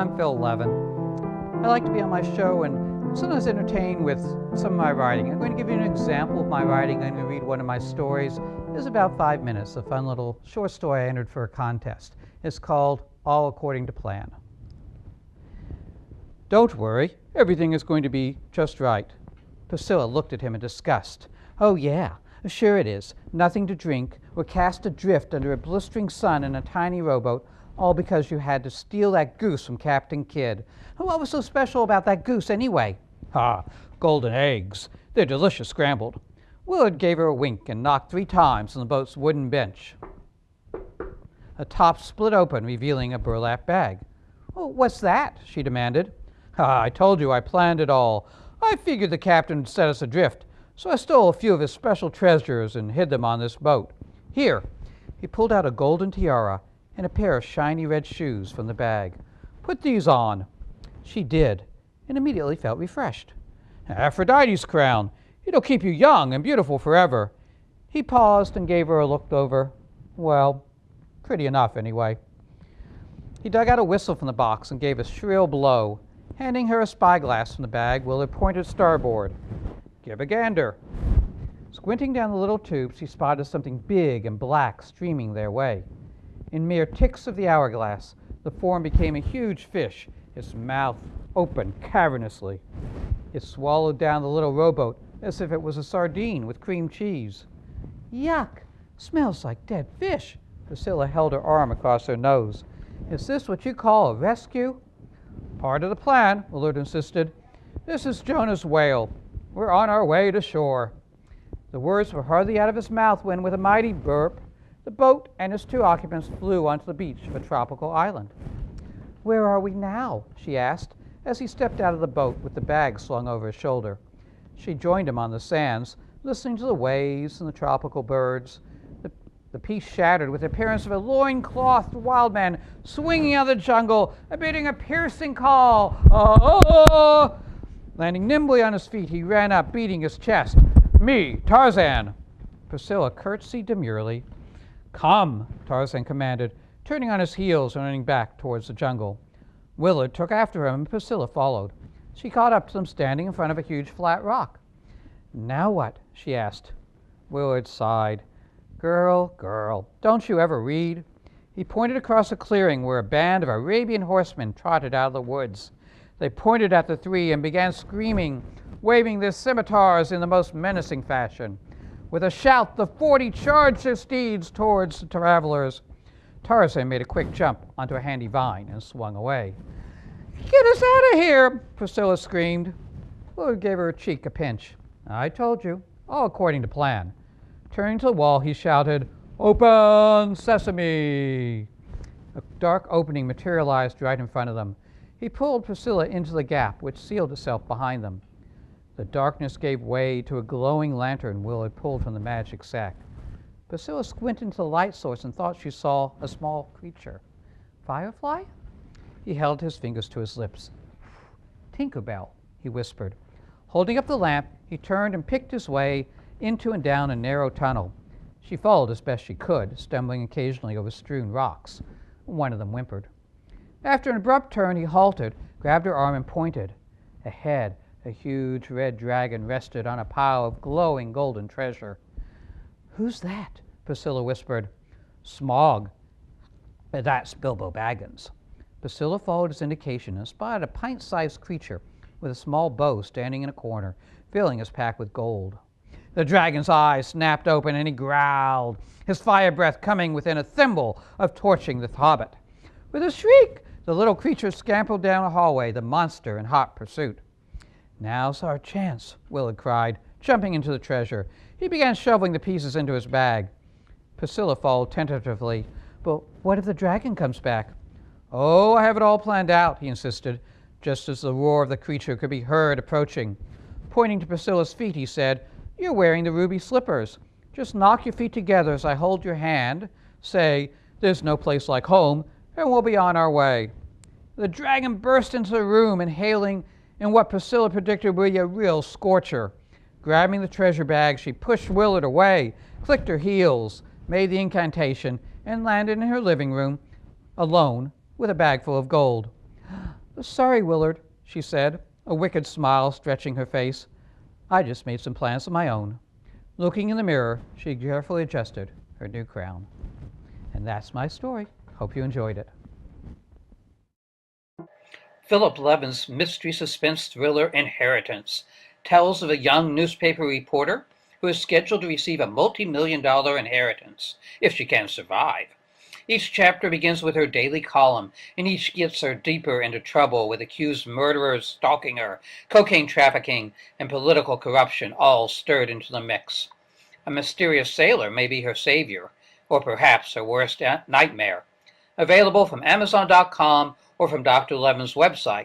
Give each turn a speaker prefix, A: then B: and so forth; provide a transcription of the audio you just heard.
A: I'm Phil Levin. I like to be on my show and sometimes entertain with some of my writing. I'm going to give you an example of my writing. I'm going to read one of my stories. It's about 5 minutes, a fun little short story I entered for a contest. It's called All According to Plan. Don't worry, everything is going to be just right. Priscilla looked at him in disgust. Oh yeah, sure it is. Nothing to drink. We're cast adrift under a blistering sun in a tiny rowboat, all because you had to steal that goose from Captain Kidd. What was so special about that goose anyway? Ah, golden eggs. They're delicious scrambled. Willard gave her a wink and knocked 3 times on the boat's wooden bench. The top split open, revealing a burlap bag. Oh, what's that? She demanded. Ah, I told you I planned it all. I figured the captain would set us adrift, so I stole a few of his special treasures and hid them on this boat. Here. He pulled out a golden tiara and a pair of shiny red shoes from the bag. Put these on. She did, and immediately felt refreshed. Aphrodite's crown. It'll keep you young and beautiful forever. He paused and gave her a look over. Well, pretty enough anyway. He dug out a whistle from the box and gave a shrill blow. Handing her a spyglass from the bag, Willard pointed starboard. Give a gander. Squinting down the little tubes, he spotted something big and black streaming their way. In mere ticks of the hourglass, the form became a huge fish, its mouth open cavernously. It swallowed down the little rowboat as if it was a sardine with cream cheese. Yuck! Smells like dead fish. Priscilla held her arm across her nose. Is this what you call a rescue? Part of the plan, Willard insisted. This is Jonah's whale. We're on our way to shore. The words were hardly out of his mouth when, with a mighty burp, the boat and its 2 occupants flew onto the beach of a tropical island. Where are we now? She asked, as he stepped out of the boat with the bag slung over his shoulder. She joined him on the sands, listening to the waves and the tropical birds. The peace shattered with the appearance of a loin-clothed wild man swinging out of the jungle, emitting a piercing call. Oh! Landing nimbly on his feet, he ran up, beating his chest. Me, Tarzan. Priscilla curtsied demurely. Come, Tarzan commanded, turning on his heels and running back towards the jungle. Willard took after him and Priscilla followed. She caught up to them standing in front of a huge flat rock. Now what? She asked. Willard sighed. Girl, don't you ever read? He pointed across a clearing where a band of Arabian horsemen trotted out of the woods. They pointed at the 3 and began screaming, waving their scimitars in the most menacing fashion. With a shout, the 40 charged their steeds towards the travelers. Tarzan made a quick jump onto a handy vine and swung away. Get us out of here, Priscilla screamed. Willard gave her cheek a pinch. I told you, all according to plan. Turning to the wall, he shouted, Open sesame! A dark opening materialized right in front of them. He pulled Priscilla into the gap, which sealed itself behind them. The darkness gave way to a glowing lantern Willard pulled from the magic sack. Priscilla squinted into the light source and thought she saw a small creature. Firefly? He held his fingers to his lips. Tinkerbell, he whispered. Holding up the lamp, he turned and picked his way into and down a narrow tunnel. She followed as best she could, stumbling occasionally over strewn rocks. One of them whimpered. After an abrupt turn, he halted, grabbed her arm, and pointed. Ahead, a huge red dragon rested on a pile of glowing golden treasure. Who's that? Priscilla whispered. Smog. That's Bilbo Baggins. Priscilla followed his indication and spotted a pint-sized creature with a small bow standing in a corner, filling his pack with gold. The dragon's eyes snapped open and he growled, his fire breath coming within a thimble of torching the hobbit. With a shriek, the little creature scampered down a hallway, the monster in hot pursuit. Now's our chance, Willard cried, jumping into the treasure. He began shoveling the pieces into his bag. Priscilla followed tentatively. But what if the dragon comes back? Oh, I have it all planned out, he insisted, just as the roar of the creature could be heard approaching. Pointing to Priscilla's feet, he said, You're wearing the ruby slippers. Just knock your feet together as I hold your hand. Say, there's no place like home, and we'll be on our way. The dragon burst into the room, inhaling in what Priscilla predicted would be a real scorcher. Grabbing the treasure bag, she pushed Willard away, clicked her heels, made the incantation, and landed in her living room, alone, with a bag full of gold. Sorry, Willard, she said, a wicked smile stretching her face. I just made some plans of my own. Looking in the mirror, she carefully adjusted her new crown. And that's my story. Hope you enjoyed it.
B: Philip Levin's mystery suspense thriller Inheritance tells of a young newspaper reporter who is scheduled to receive a multi-million-dollar inheritance, if she can survive. Each chapter begins with her daily column, and each gets her deeper into trouble with accused murderers stalking her, cocaine trafficking, and political corruption all stirred into the mix. A mysterious sailor may be her savior, or perhaps her worst nightmare. Available from Amazon.com or from Dr. Levin's website.